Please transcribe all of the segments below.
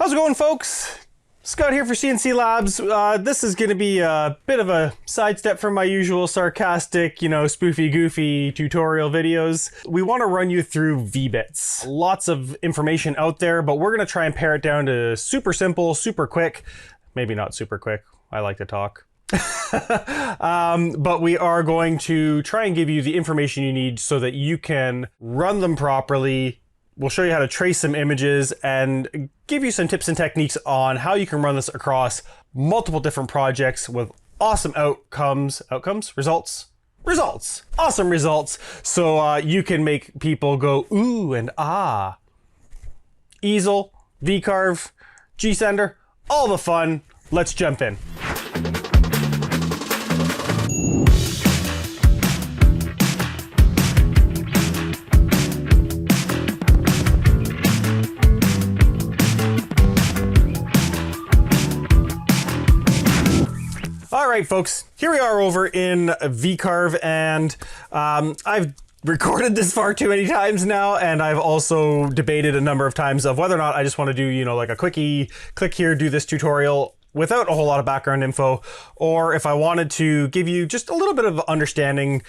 How's it going, folks? Scott here for CNC Labs. This is going to be a bit of a sidestep from my usual sarcastic, spoofy goofy tutorial videos. We want to run you through V-Bits. Lots of information out there, but we're going to try and pare it down to super simple, super quick. Maybe not super quick. I like to talk. But we are going to try and give you the information you need so that you can run them properly. We'll show you how to trace some images and give you some tips and techniques on how you can run this across multiple different projects with awesome results, awesome results. So you can make people go ooh and ah. Easel, VCarve, gSender, all the fun. Let's jump in. All right, folks, here we are over in VCarve, and I've recorded this far too many times now, and I've also debated a number of times of whether or not I just want to do, like a quickie, click here, do this tutorial without a whole lot of background info, or if I wanted to give you just a little bit of understanding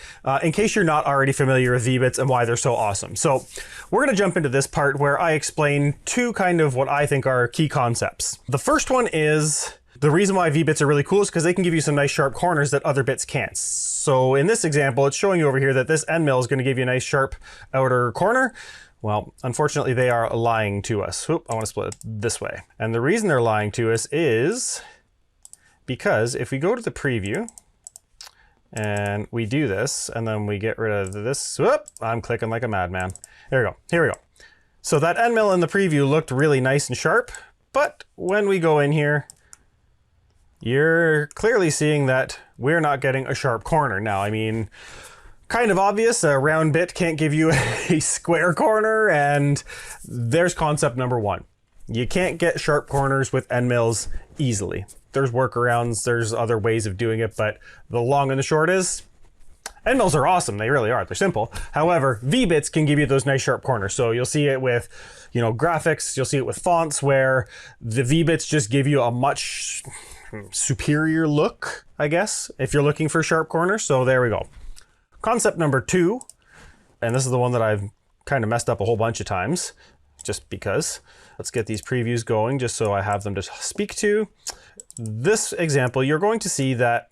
in case you're not already familiar with V-Bits and why they're so awesome. So we're going to jump into this part where I explain two kind of what I think are key concepts. The first one is the reason why V-Bits are really cool is because they can give you some nice sharp corners that other bits can't. So in this example, it's showing you over here that this end mill is going to give you a nice sharp outer corner. Well, unfortunately, they are lying to us. Oop, I want to split it this way. And the reason they're lying to us is because if we go to the preview and we do this, and then we get rid of this, whoop, I'm clicking like a madman. There we go. Here we go. So that end mill in the preview looked really nice and sharp, but when we go in here, you're clearly seeing that we're not getting a sharp corner. Now, I mean, kind of obvious, a round bit can't give you a square corner, and there's concept number one. You can't get sharp corners with end mills easily. There's workarounds, there's other ways of doing it, but the long and the short is, end mills are awesome, they really are, they're simple. However, V-Bits can give you those nice sharp corners. So you'll see it with, graphics, you'll see it with fonts where the V-Bits just give you a much superior look, I guess, if you're looking for sharp corners. So there we go. Concept number two, and this is the one that I've kind of messed up a whole bunch of times, just because. Let's get these previews going just so I have them to speak to. This example, you're going to see that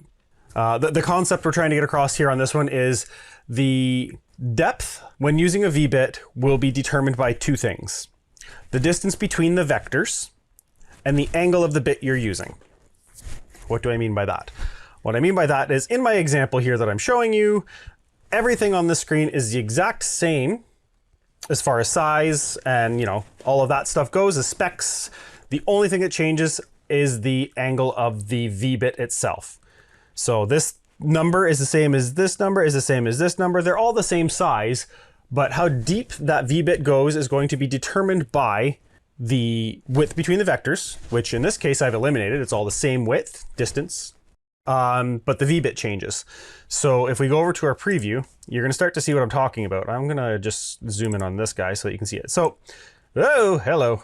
the concept we're trying to get across here on this one is the depth when using a V-bit will be determined by two things: the distance between the vectors and the angle of the bit you're using. What do I mean by that? What I mean by that is, in my example here that I'm showing you, everything on the screen is the exact same as far as size and, all of that stuff goes, as specs. The only thing that changes is the angle of the V-bit itself. So this number is the same as this number, is the same as this number. They're all the same size, but how deep that V-bit goes is going to be determined by the width between the vectors, which in this case I've eliminated. It's all the same width, distance, but the V-bit changes. So if we go over to our preview, you're going to start to see what I'm talking about. I'm going to just zoom in on this guy so that you can see it. So, oh, hello,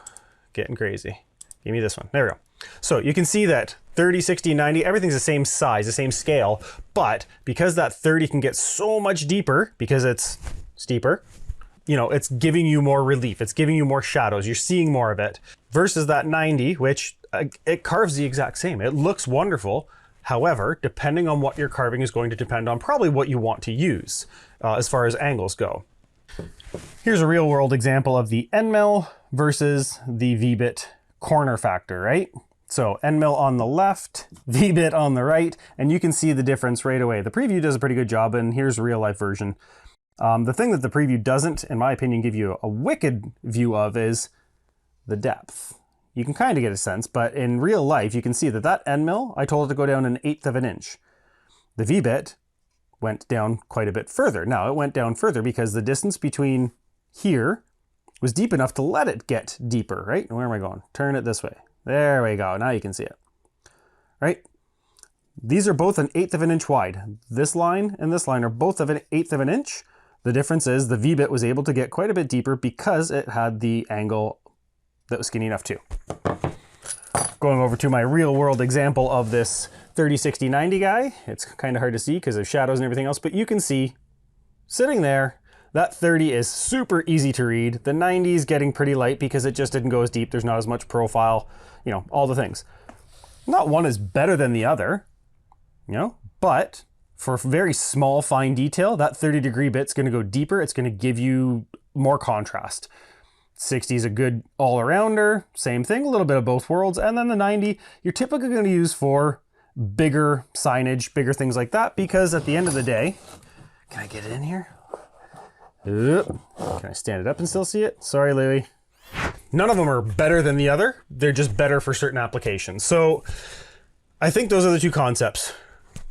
getting crazy. Give me this one. There we go. So you can see that 30, 60, 90, everything's the same size, the same scale, but because that 30 can get so much deeper because it's steeper, it's giving you more relief. It's giving you more shadows. You're seeing more of it versus that 90, which it carves the exact same. It looks wonderful. However, depending on what you're carving is going to depend on probably what you want to use as far as angles go. Here's a real world example of the end mill versus the V-bit corner factor, right? So end mill on the left, V-bit on the right, and you can see the difference right away. The preview does a pretty good job, and here's a real life version. The thing that the preview doesn't, in my opinion, give you a wicked view of is the depth. You can kind of get a sense, but in real life, you can see that that end mill, I told it to go down 1/8 of an inch. The V-bit went down quite a bit further. Now, it went down further because the distance between here was deep enough to let it get deeper, right? Where am I going? Turn it this way. There we go. Now you can see it, right? These are both 1/8 of an inch wide. This line and this line are both of 1/8 of an inch. The difference is the V-bit was able to get quite a bit deeper because it had the angle that was skinny enough too. going over to my real world example of this 30, 60, 90 guy. It's kind of hard to see because of shadows and everything else, but you can see sitting there, that 30 is super easy to read. The 90 is getting pretty light because it just didn't go as deep. There's not as much profile, you know, all the things. Not one is better than the other, you know, but for very small, fine detail, that 30-degree bit's gonna go deeper. It's gonna give you more contrast. 60 is a good all-arounder, same thing, a little bit of both worlds. And then the 90, you're typically gonna use for bigger signage, bigger things like that, because at the end of the day, can I get it in here? Can I stand it up and still see it? Sorry, Louie. None of them are better than the other. They're just better for certain applications. So I think those are the two concepts.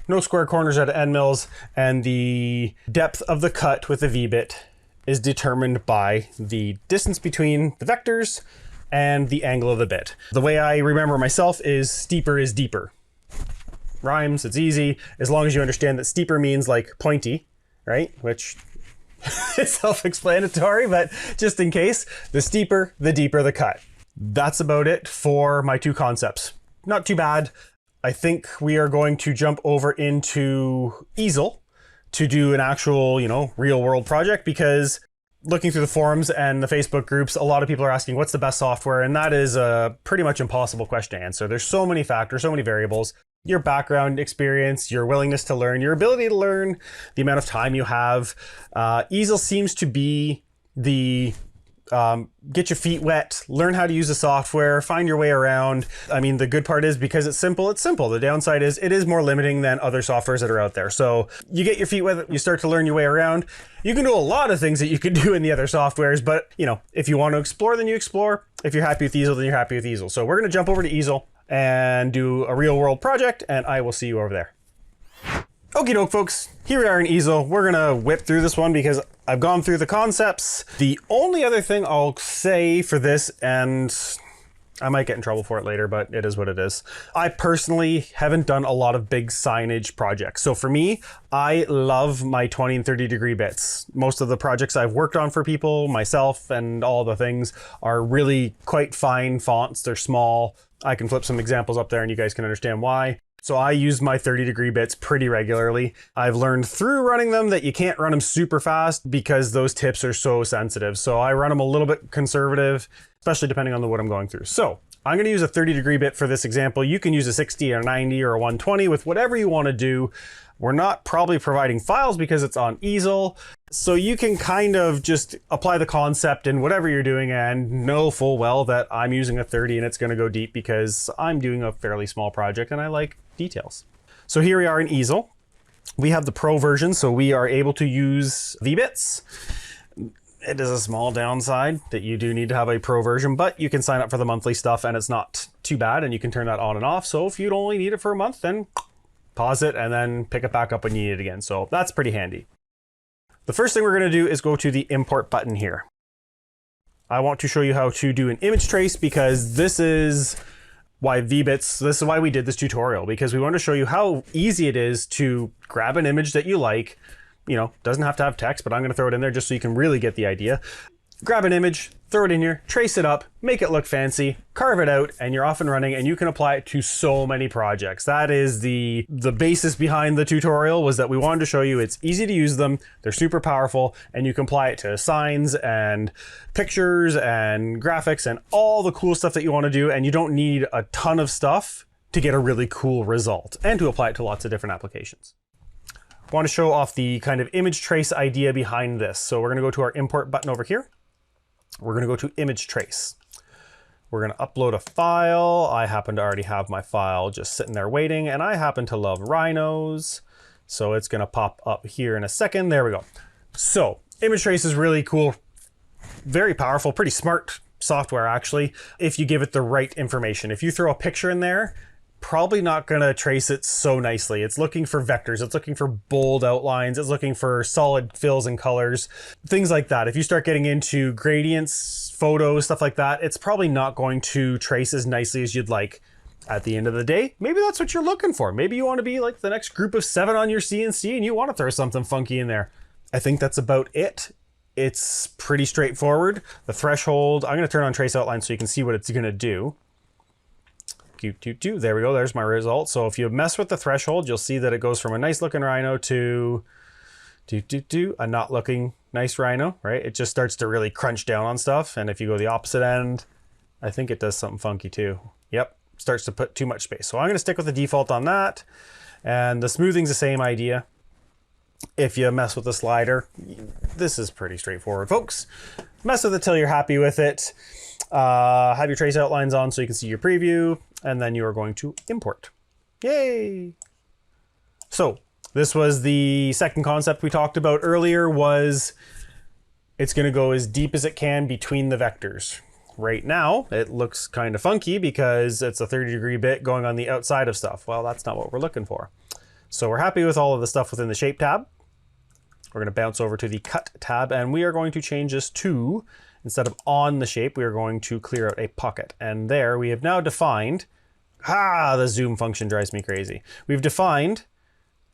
No square corners at end mills, and the depth of the cut with the V-bit is determined by the distance between the vectors and the angle of the bit. The way I remember myself is steeper is deeper. Rhymes, it's easy, as long as you understand that steeper means like pointy, right? Which is self-explanatory, but just in case, the steeper, the deeper the cut. That's about it for my two concepts. Not too bad. I think we are going to jump over into Easel to do an actual, you know, real world project, because looking through the forums and the Facebook groups, a lot of people are asking what's the best software, and that is a pretty much impossible question to answer. There's so many factors, so many variables. Your background experience, your willingness to learn, your ability to learn, the amount of time you have. Easel seems to be the get your feet wet, learn how to use the software, find your way around. I mean, the good part is because it's simple, it's simple. The downside is it is more limiting than other softwares that are out there. So you get your feet wet, you start to learn your way around. You can do a lot of things that you could do in the other softwares, but you know, if you want to explore, then you explore. If you're happy with Easel, then you're happy with Easel. So we're going to jump over to Easel and do a real world project, and I will see you over there. Okie doke, folks, here we are in Easel. We're gonna whip through this one because I've gone through the concepts. The only other thing I'll say for this, and I might get in trouble for it later, but it is what it is. I personally haven't done a lot of big signage projects. So for me, I love my 20 and 30 degree bits. Most of the projects I've worked on for people, myself, and all the things are really quite fine fonts. They're small. I can flip some examples up there and you guys can understand why. So I use my 30 degree bits pretty regularly. I've learned through running them that you can't run them super fast because those tips are so sensitive. So I run them a little bit conservative, especially depending on the wood I'm going through. So I'm going to use a 30 degree bit for this example. You can use a 60 or 90 or a 120 with whatever you want to do. We're not probably providing files because it's on Easel. So you can kind of just apply the concept in whatever you're doing and know full well that I'm using a 30 and it's going to go deep because I'm doing a fairly small project and I like details. So here we are in Easel. We have the Pro version, so we are able to use V-Bits. It is a small downside that you do need to have a Pro version, but you can sign up for the monthly stuff and it's not too bad and you can turn that on and off. So if you'd only need it for a month, then pause it and then pick it back up when you need it again. So that's pretty handy. The first thing we're going to do is go to the import button here. I want to show you how to do an image trace because this is why V-Bits, this is why we did this tutorial, because we want to show you how easy it is to grab an image that you like. You know, doesn't have to have text, but I'm going to throw it in there just so you can really get the idea. Grab an image, throw it in here, trace it up, make it look fancy, carve it out, and you're off and running, and you can apply it to so many projects. That is the basis behind the tutorial, was that we wanted to show you it's easy to use them, they're super powerful, and you can apply it to signs and pictures and graphics and all the cool stuff that you want to do, and you don't need a ton of stuff to get a really cool result and to apply it to lots of different applications. I want to show off the kind of image trace idea behind this. So we're going to go to our import button over here. We're going to go to image trace. We're going to upload a file. I happen to already have my file just sitting there waiting, and I happen to love rhinos. So it's going to pop up here in a second. There we go. So image trace is really cool, very powerful, pretty smart software actually, if you give it the right information. If you throw a picture in there, probably not going to trace it so nicely. It's looking for vectors, it's looking for bold outlines, it's looking for solid fills and colors, things like that. If you start getting into gradients, photos, stuff like that, it's probably not going to trace as nicely as you'd like. At the end of the day, maybe that's what you're looking for. Maybe you want to be like the next group of 7 on your CNC and you want to throw something funky in there. I think that's about it. It's pretty straightforward. The threshold, I'm going to turn on trace outline so you can see what it's going to do. There we go. There's my result. So if you mess with the threshold, you'll see that it goes from a nice looking rhino to a not looking nice rhino, right? It just starts to really crunch down on stuff. And if you go the opposite end, I think it does something funky too. Yep, starts to put too much space. So I'm going to stick with the default on that. And the smoothing's the same idea. If you mess with the slider, this is pretty straightforward, folks. Mess with it till you're happy with it. Have your trace outlines on so you can see your preview, and then you are going to import. Yay! So this was the second concept we talked about earlier, was it's going to go as deep as it can between the vectors. Right now, it looks kind of funky because it's a 30-degree bit going on the outside of stuff. Well, that's not what we're looking for. So we're happy with all of the stuff within the shape tab. We're going to bounce over to the cut tab, and we are going to change this to, instead of on the shape, we are going to clear out a pocket. And there we have now defined, the zoom function drives me crazy. We've defined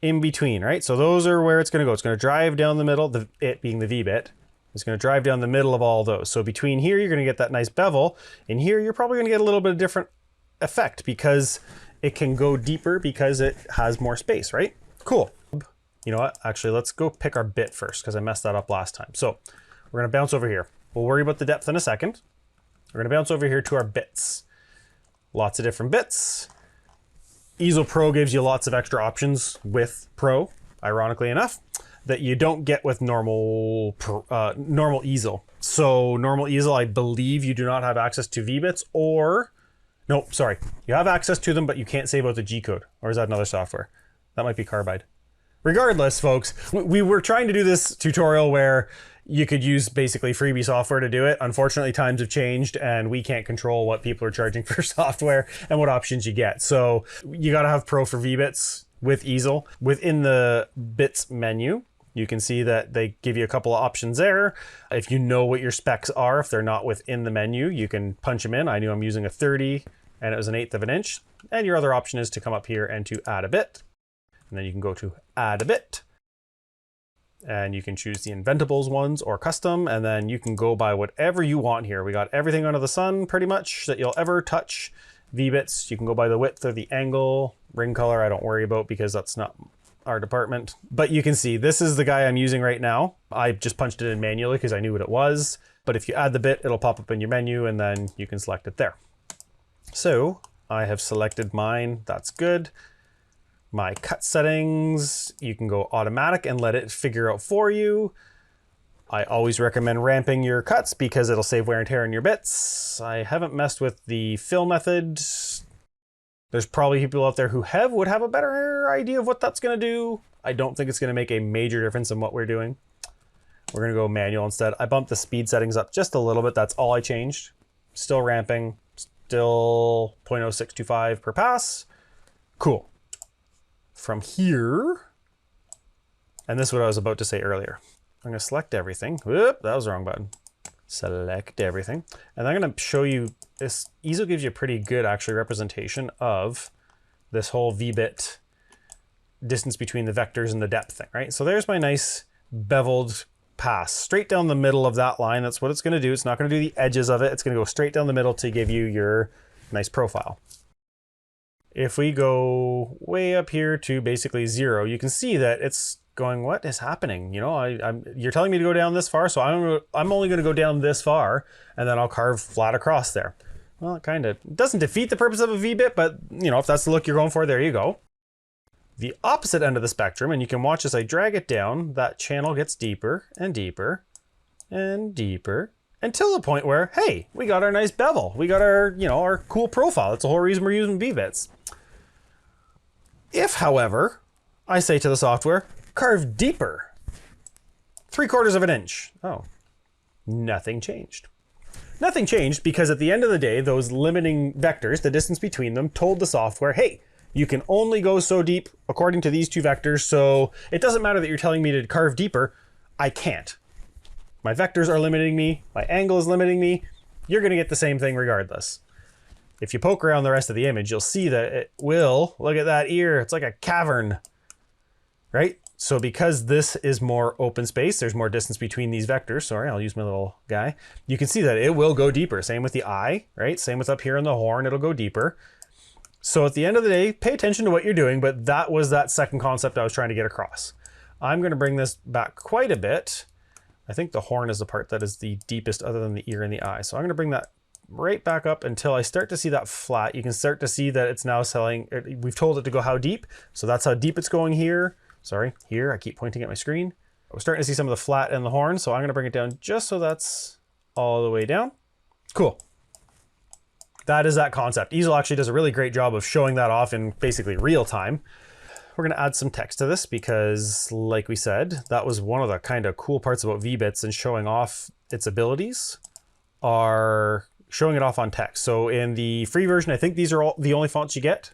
in between, right? So those are where it's going to go. It's going to drive down the middle, it being the V-bit. It's going to drive down the middle of all those. So between here, you're going to get that nice bevel. In here, you're probably going to get a little bit of different effect because it can go deeper because it has more space, right? Cool. You know what? Actually, let's go pick our bit first because I messed that up last time. So we're going to bounce over here. We'll worry about the depth in a second. We're going to bounce over here to our bits. Lots of different bits. Easel Pro gives you lots of extra options with Pro, ironically enough, that you don't get with normal Easel. So normal Easel, I believe you do not have access to V-Bits, or no, sorry, you have access to them, but you can't save out the gCode. Or is that another software? That might be Carbide. Regardless, folks, we were trying to do this tutorial where you could use basically freebie software to do it. Unfortunately, times have changed and we can't control what people are charging for software and what options you get. So you got to have Pro for V-Bits with Easel. Within the bits menu, you can see that they give you a couple of options there. If you know what your specs are, if they're not within the menu, you can punch them in. I knew I'm using a 30 and it was 1/8 of an inch. And your other option is to come up here and to add a bit. And then you can go to add a bit. And you can choose the Inventables ones or custom, and then you can go by whatever you want here. We got everything under the sun pretty much that you'll ever touch. V-Bits, you can go by the width or the angle. Ring color I don't worry about because that's not our department. But you can see this is the guy I'm using right now. I just punched it in manually because I knew what it was. But if you add the bit, it'll pop up in your menu and then you can select it there. So I have selected mine, that's good. My cut settings, you can go automatic and let it figure out for you. I always recommend ramping your cuts because it'll save wear and tear in your bits. I haven't messed with the fill method. There's probably people out there who would have a better idea of what that's gonna do. I don't think it's gonna make a major difference in what we're doing. We're gonna go manual instead. I bumped the speed settings up just a little bit, that's all I changed. Still ramping, still 0.0625 per pass. Cool. From here, and this is what I was about to say earlier. I'm gonna select everything. Whoop, that was the wrong button. Select everything. And I'm gonna show you this. Easel gives you a pretty good actually representation of this whole V-bit distance between the vectors and the depth thing, right? So there's my nice beveled pass straight down the middle of that line. That's what it's gonna do. It's not gonna do the edges of it. It's gonna go straight down the middle to give you your nice profile. If we go way up here to basically 0, you can see that it's going, what is happening? You know, you're telling me to go down this far, so I'm only going to go down this far, and then I'll carve flat across there. Well, it kind of doesn't defeat the purpose of a V-bit, but you know, if that's the look you're going for, there you go. The opposite end of the spectrum, and you can watch as I drag it down, that channel gets deeper and deeper and deeper, until the point where, hey, we got our nice bevel. We got our, you know, our cool profile. That's the whole reason we're using V-bits. If, however, I say to the software, carve deeper, 3/4 of an inch. Oh, nothing changed. Nothing changed because at the end of the day, those limiting vectors, the distance between them, told the software, hey, you can only go so deep according to these two vectors, so it doesn't matter that you're telling me to carve deeper, I can't. My vectors are limiting me, my angle is limiting me, you're gonna get the same thing regardless. If you poke around the rest of the image, you'll see that it will, look at that ear, it's like a cavern, right? So because this is more open space, there's more distance between these vectors, sorry, I'll use my little guy. You can see that it will go deeper, same with the eye, right? Same with up here in the horn, it'll go deeper. So at the end of the day, pay attention to what you're doing, but that was that second concept I was trying to get across. I'm going to bring this back quite a bit. I think the horn is the part that is the deepest other than the ear and the eye. So I'm going to bring that right back up until I start to see that flat. You can start to see that it's now selling. We've told it to go how deep. So that's how deep it's going here. Sorry, here. I keep pointing at my screen. We're starting to see some of the flat in the horn. So I'm going to bring it down just so that's all the way down. Cool. That is that concept. Easel actually does a really great job of showing that off in basically real time. We're going to add some text to this because, like we said, that was one of the kind of cool parts about V-Bits and showing off its abilities are showing it off on text. So in the free version, I think these are all the only fonts you get.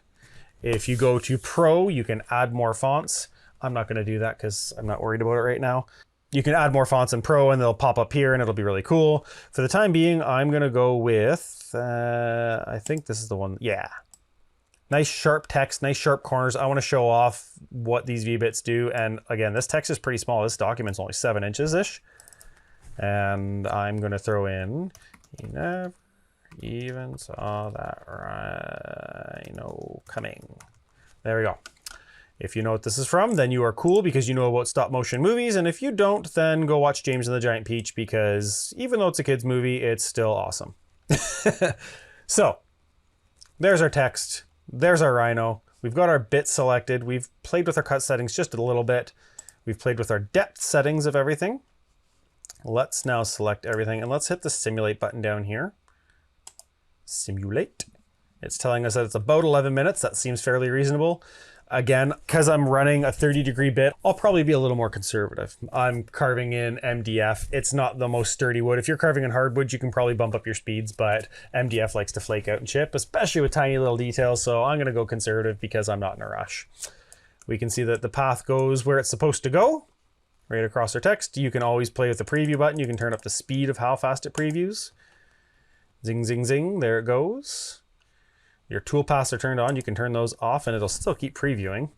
If you go to Pro, you can add more fonts. I'm not going to do that because I'm not worried about it right now. You can add more fonts in Pro and they'll pop up here and it'll be really cool. For the time being, I'm going to go with, I think this is the one. Yeah. Nice sharp text, nice sharp corners. I want to show off what these V-Bits do. And again, this text is pretty small. This document's only 7 inches-ish. And I'm going to throw in, you never even saw that rhino coming. There we go. If you know what this is from, then you are cool because you know about stop motion movies. And if you don't, then go watch James and the Giant Peach because even though it's a kid's movie, it's still awesome. So there's our text. There's our rhino. We've got our bit selected. We've played with our cut settings just a little bit. We've played with our depth settings of everything. Let's now select everything and let's hit the simulate button down here. Simulate. It's telling us that it's about 11 minutes. That seems fairly reasonable. Again, because I'm running a 30-degree bit, I'll probably be a little more conservative. I'm carving in MDF. It's not the most sturdy wood. If you're carving in hardwood, you can probably bump up your speeds, but MDF likes to flake out and chip, especially with tiny little details, so I'm going to go conservative because I'm not in a rush. We can see that the path goes where it's supposed to go, right across our text. You can always play with the preview button. You can turn up the speed of how fast it previews. Zing, zing, zing. There it goes. Your toolpaths are turned on. You can turn those off and it'll still keep previewing.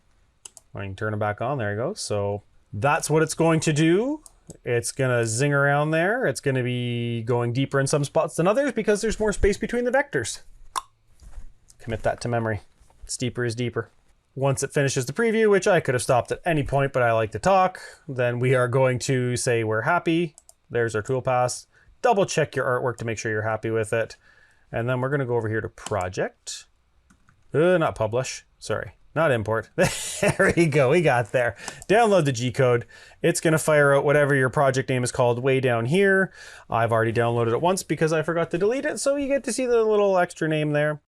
I can turn them back on. There you go. So that's what it's going to do. It's going to zing around there. It's going to be going deeper in some spots than others because there's more space between the vectors. Commit that to memory. Steeper is deeper. Once it finishes the preview, which I could have stopped at any point, but I like to talk, then we are going to say we're happy. There's our toolpaths. Double check your artwork to make sure you're happy with it. And then we're going to go over here to project. Not publish. Sorry, not import. There we go. We got there. Download the gCode. It's going to fire out whatever your project name is called way down here. I've already downloaded it once because I forgot to delete it. So you get to see the little extra name there.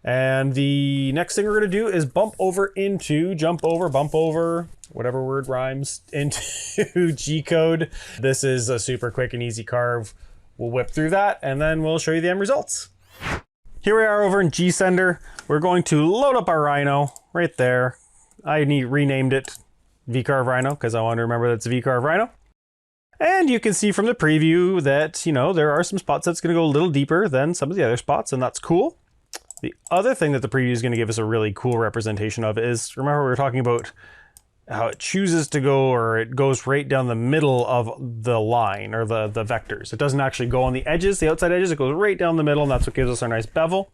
And the next thing we're going to do is bump over, whatever word rhymes, into gCode. This is a super quick and easy carve. We'll whip through that and then we'll show you the end results. Here we are over in gSender. We're going to load up our rhino right there. I renamed it VCarve Rhino because I want to remember that it's a VCarve Rhino. And you can see from the preview that, you know, there are some spots that's going to go a little deeper than some of the other spots, and that's cool. The other thing that the preview is going to give us a really cool representation of is, remember we were talking about how it chooses to go, or it goes right down the middle of the line or the vectors. It doesn't actually go on the edges, the outside edges, it goes right down the middle, and that's what gives us our nice bevel.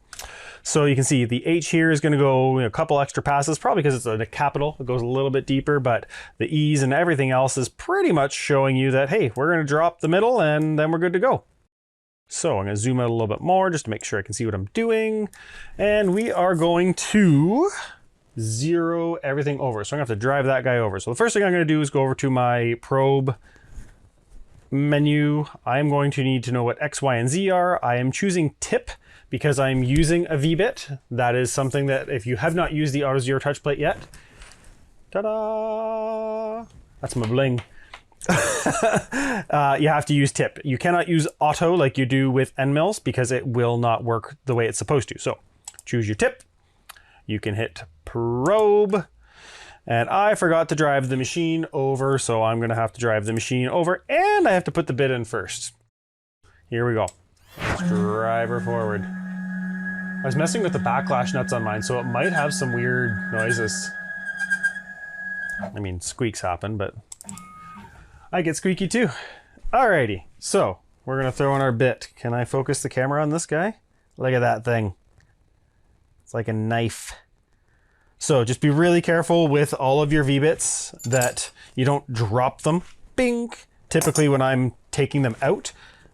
So you can see the H here is going to go a couple extra passes, probably because it's a capital. It goes a little bit deeper, but the E's and everything else is pretty much showing you that, hey, we're going to drop the middle and then we're good to go. So I'm going to zoom out a little bit more just to make sure I can see what I'm doing. And we are going to zero everything over. So I'm going to have to drive that guy over. So the first thing I'm going to do is go over to my probe menu. I'm going to need to know what X, Y, and Z are. I am choosing tip because I'm using a V-bit. That is something that if you have not used the Auto Zero touch plate yet, ta-da! That's my bling. You have to use tip. You cannot use auto like you do with end mills because it will not work the way it's supposed to. So choose your tip. You can hit probe. And I forgot to drive the machine over, so I'm going to have to drive the machine over, and I have to put the bit in first. Here we go. Let's drive her forward. I was messing with the backlash nuts on mine, so it might have some weird noises. I mean, squeaks happen, but I get squeaky too. Alrighty, so we're going to throw in our bit. Can I focus the camera on this guy? Look at that thing. It's like a knife. So just be really careful with all of your V-bits that you don't drop them. Bing! Typically when I'm taking them out,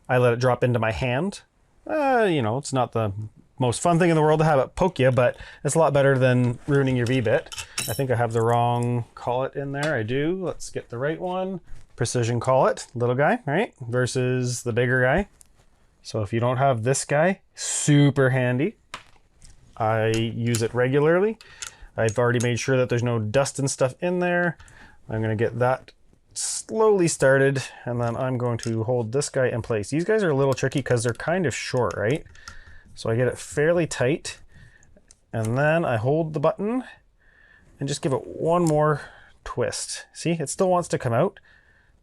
I let it drop into my hand. You know, it's not the most fun thing in the world to have it poke you, but it's a lot better than ruining your V-bit. I think I have the wrong collet in there. I do. Let's get the right one. Precision collet, little guy, right? Versus the bigger guy. So if you don't have this guy, super handy. I use it regularly. I've already made sure that there's no dust and stuff in there. I'm gonna get that slowly started, and then I'm going to hold this guy in place. These guys are a little tricky because they're kind of short, right? So I get it fairly tight, and then I hold the button and just give it one more twist. See, it still wants to come out,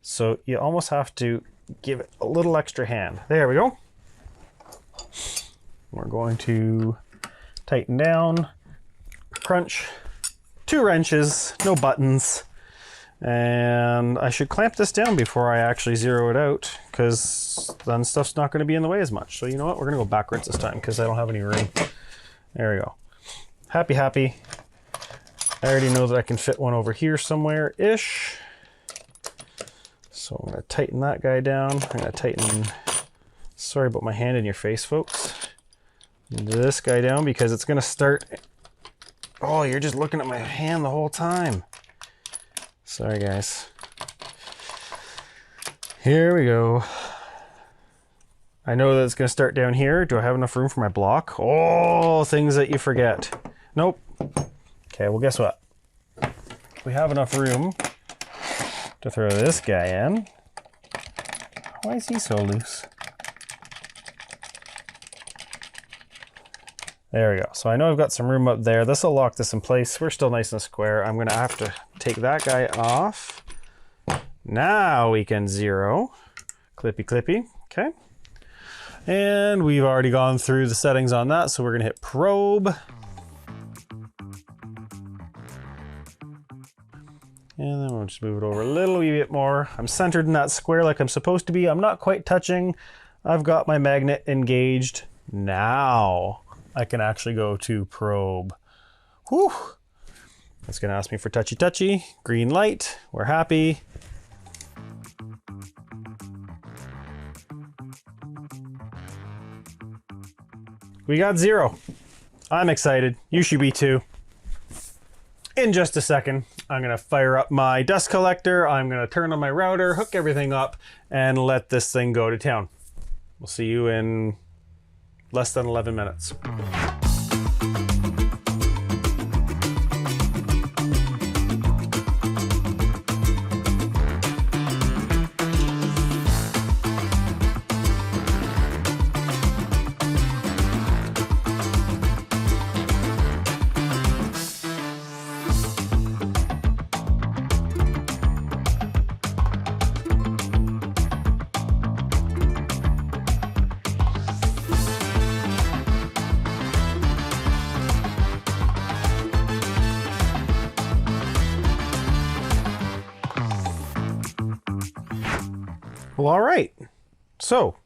so you almost have to give it a little extra hand. There we go. We're going to tighten down, crunch, 2 wrenches, no buttons, and I should clamp this down before I actually zero it out, because then stuff's not going to be in the way as much. So you know what, we're going to go backwards this time because I don't have any room. There we go. Happy, happy. I already know that I can fit one over here somewhere-ish. So I'm going to tighten that guy down. I'm going to tighten, sorry about my hand in your face, folks, this guy down because it's going to start. Oh, you're just looking at my hand the whole time. Sorry, guys. Here we go. I know that it's going to start down here. Do I have enough room for my block? Oh, things that you forget. Nope. Okay, well, guess what? We have enough room to throw this guy in. Why is he so loose? There we go. So I know I've got some room up there. This will lock this in place. We're still nice and square. I'm going to have to take that guy off. Now we can zero. Clippy, clippy. Okay. And we've already gone through the settings on that, so we're going to hit probe. And then we'll just move it over a little wee bit more. I'm centered in that square like I'm supposed to be. I'm not quite touching. I've got my magnet engaged. Now I can actually go to probe. Whew. It's gonna ask me for touchy touchy. Green light, we're happy. We got 0. I'm excited. You should be too. In just a second, I'm gonna fire up my dust collector. I'm gonna turn on my router, hook everything up, and let this thing go to town. We'll see you in less than 11 minutes. Well, all right. So,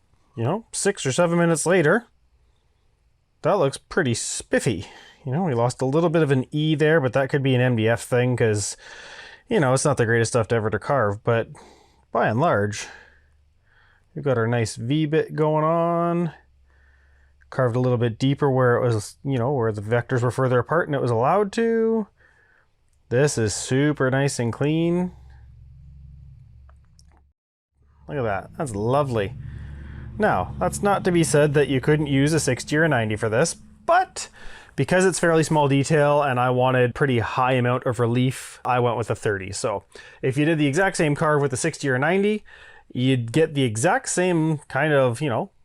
6 or 7 minutes later, that looks pretty spiffy. We lost a little bit of an E there, but that could be an MDF thing because, it's not the greatest stuff ever to carve, but by and large, we've got our nice V-bit going on. Carved a little bit deeper where it was, where the vectors were further apart and it was allowed to. This is super nice and clean. Look at that, that's lovely. Now, that's not to be said that you couldn't use a 60 or a 90 for this, but because it's fairly small detail and I wanted pretty high amount of relief, I went with a 30. So if you did the exact same carve with a 60 or a 90, you'd get the exact same kind of,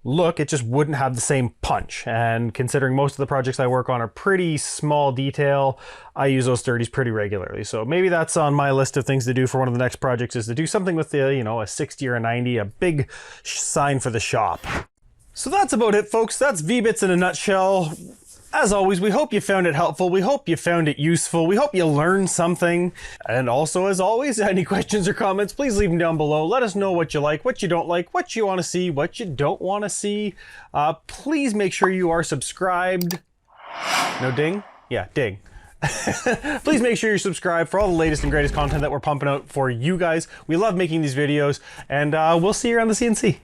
look, it just wouldn't have the same punch. And considering most of the projects I work on are pretty small detail, I use those 30s pretty regularly. So maybe that's on my list of things to do for one of the next projects, is to do something with the, a 60 or a 90, a big sign for the shop. So that's about it, folks. That's V-Bits in a nutshell. As always, we hope you found it helpful. We hope you found it useful. We hope you learned something. And also, as always, any questions or comments, please leave them down below. Let us know what you like, what you don't like, what you want to see, what you don't want to see. Please make sure you are subscribed. No ding? Yeah, ding. Please make sure you're subscribed for all the latest and greatest content that we're pumping out for you guys. We love making these videos, and we'll see you around the CNC.